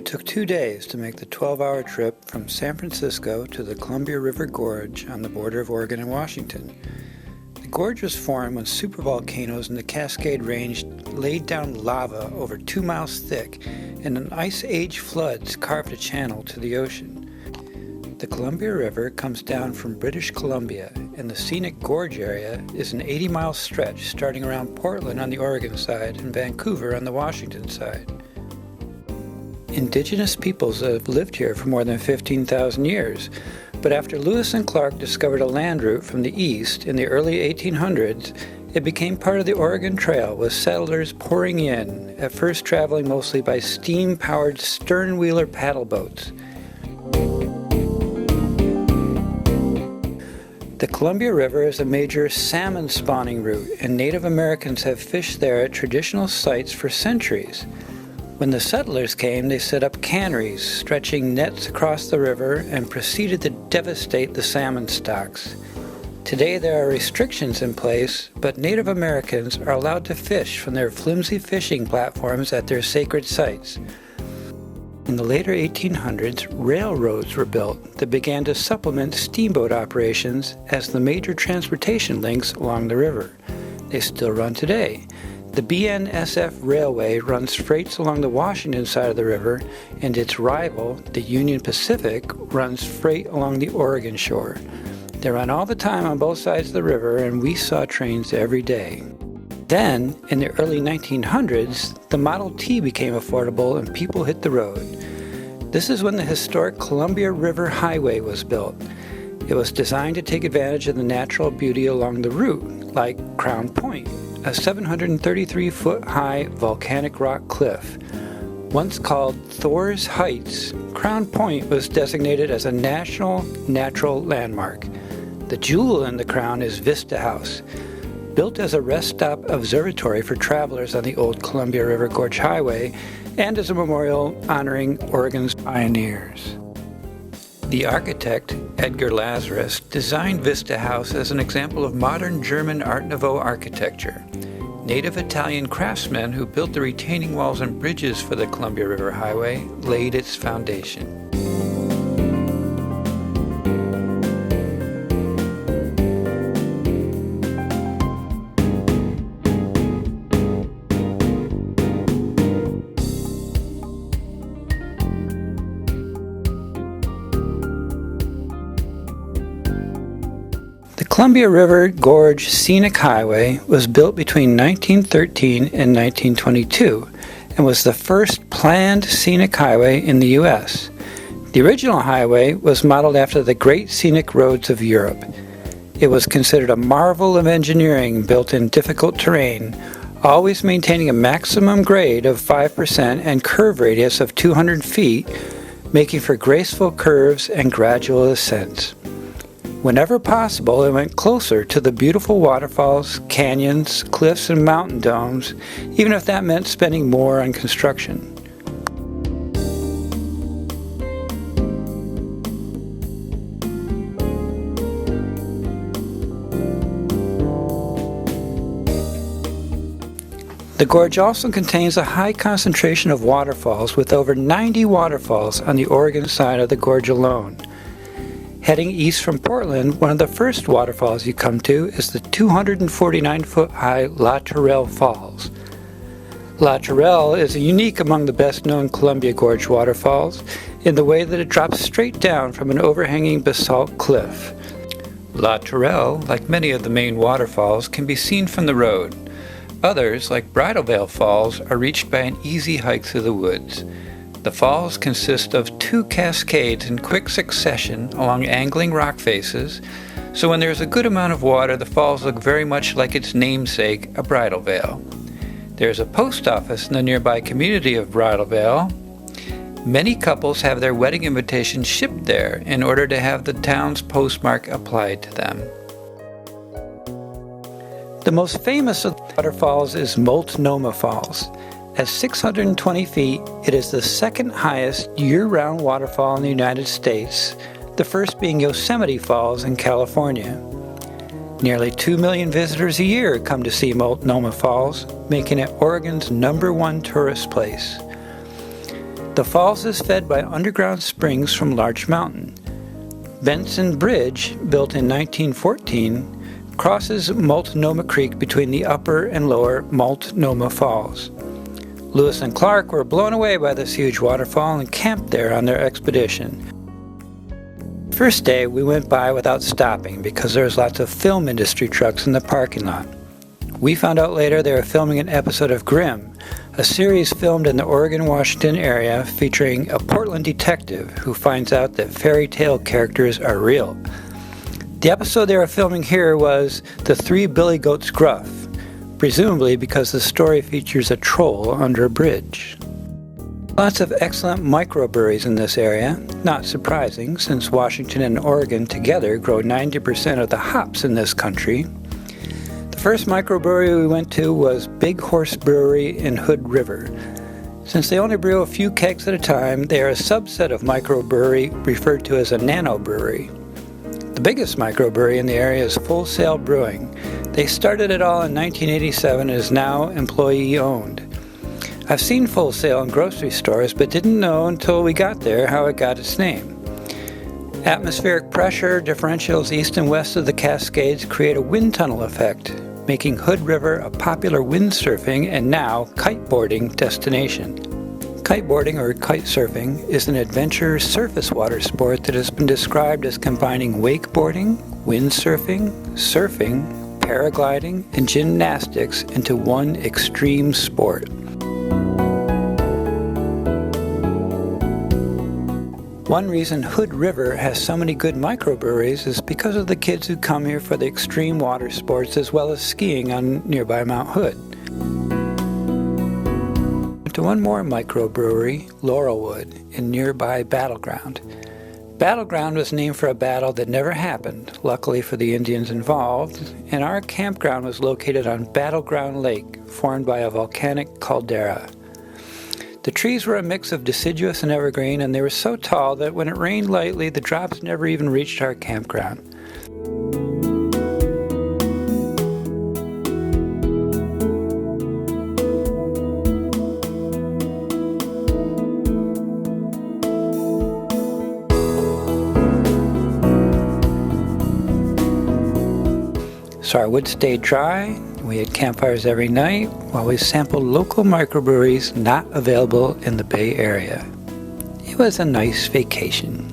We took 2 days to make the 12-hour trip from San Francisco to the Columbia River Gorge on the border of Oregon and Washington. The gorge was formed when supervolcanoes in the Cascade Range laid down lava over 2 miles thick, and an Ice Age floods carved a channel to the ocean. The Columbia River comes down from British Columbia, and the scenic gorge area is an 80-mile stretch starting around Portland on the Oregon side and Vancouver on the Washington side. Indigenous peoples have lived here for more than 15,000 years, but after Lewis and Clark discovered a land route from the east in the early 1800s, it became part of the Oregon Trail, with settlers pouring in, at first traveling mostly by steam-powered stern-wheeler paddle boats. The Columbia River is a major salmon spawning route, and Native Americans have fished there at traditional sites for centuries. When the settlers came, they set up canneries, stretching nets across the river, and proceeded to devastate the salmon stocks. Today there are restrictions in place, but Native Americans are allowed to fish from their flimsy fishing platforms at their sacred sites. In the later 1800s, railroads were built that began to supplement steamboat operations as the major transportation links along the river. They still run today. The BNSF Railway runs freights along the Washington side of the river, and its rival, the Union Pacific, runs freight along the Oregon shore. They run all the time on both sides of the river, and we saw trains every day. Then, in the early 1900s, the Model T became affordable and people hit the road. This is when the historic Columbia River Highway was built. It was designed to take advantage of the natural beauty along the route, like Crown Point, a 733-foot-high volcanic rock cliff. Once called Thor's Heights, Crown Point was designated as a National Natural Landmark. The jewel in the crown is Vista House. Built as a rest stop observatory for travelers on the old Columbia River Gorge Highway, and as a memorial honoring Oregon's pioneers. The architect, Edgar Lazarus, designed Vista House as an example of modern German Art Nouveau architecture. Native Italian craftsmen who built the retaining walls and bridges for the Columbia River Highway laid its foundation. The Columbia River Gorge Scenic Highway was built between 1913 and 1922 and was the first planned scenic highway in the U.S. The original highway was modeled after the great scenic roads of Europe. It was considered a marvel of engineering built in difficult terrain, always maintaining a maximum grade of 5% and curve radius of 200 feet, making for graceful curves and gradual ascents. Whenever possible, it went closer to the beautiful waterfalls, canyons, cliffs, and mountain domes, even if that meant spending more on construction. The gorge also contains a high concentration of waterfalls, with over 90 waterfalls on the Oregon side of the gorge alone. Heading east from Portland, one of the first waterfalls you come to is the 249-foot-high La Tourelle Falls. La Tourelle is unique among the best-known Columbia Gorge waterfalls in the way that it drops straight down from an overhanging basalt cliff. La Tourelle, like many of the main waterfalls, can be seen from the road. Others, like Bridal Veil Falls, are reached by an easy hike through the woods. The falls consist of 2 cascades in quick succession along angling rock faces, so when there is a good amount of water, the falls look very much like its namesake, a bridal veil. There is a post office in the nearby community of Bridal Veil. Many couples have their wedding invitations shipped there in order to have the town's postmark applied to them. The most famous of the waterfalls is Multnomah Falls. At 620 feet, it is the second highest year-round waterfall in the United States, the first being Yosemite Falls in California. Nearly 2 million visitors a year come to see Multnomah Falls, making it Oregon's #1 tourist place. The falls is fed by underground springs from Larch Mountain. Benson Bridge, built in 1914, crosses Multnomah Creek between the upper and lower Multnomah Falls. Lewis and Clark were blown away by this huge waterfall and camped there on their expedition. First day, we went by without stopping because there was lots of film industry trucks in the parking lot. We found out later they were filming an episode of Grimm, a series filmed in the Oregon-Washington area featuring a Portland detective who finds out that fairy tale characters are real. The episode they were filming here was The Three Billy Goats Gruff, presumably because the story features a troll under a bridge. Lots of excellent microbreweries in this area, not surprising since Washington and Oregon together grow 90% of the hops in this country. The first microbrewery we went to was Big Horse Brewery in Hood River. Since they only brew a few kegs at a time, they are a subset of microbrewery referred to as a nanobrewery. The biggest microbrewery in the area is Full Sail Brewing. They started it all in 1987 and is now employee-owned. I've seen Full Sail in grocery stores, but didn't know until we got there how it got its name. Atmospheric pressure differentials east and west of the Cascades create a wind tunnel effect, making Hood River a popular windsurfing and now kiteboarding destination. Kiteboarding or kite surfing is an adventure surface water sport that has been described as combining wakeboarding, windsurfing, surfing, paragliding, and gymnastics into one extreme sport. One reason Hood River has so many good microbreweries is because of the kids who come here for the extreme water sports as well as skiing on nearby Mount Hood. To one more microbrewery, Laurelwood, in nearby Battleground. Battleground was named for a battle that never happened, luckily for the Indians involved, and our campground was located on Battleground Lake, formed by a volcanic caldera. The trees were a mix of deciduous and evergreen, and they were so tall that when it rained lightly, the drops never even reached our campground. So our wood stayed dry. We had campfires every night while we sampled local microbreweries not available in the Bay Area. It was a nice vacation.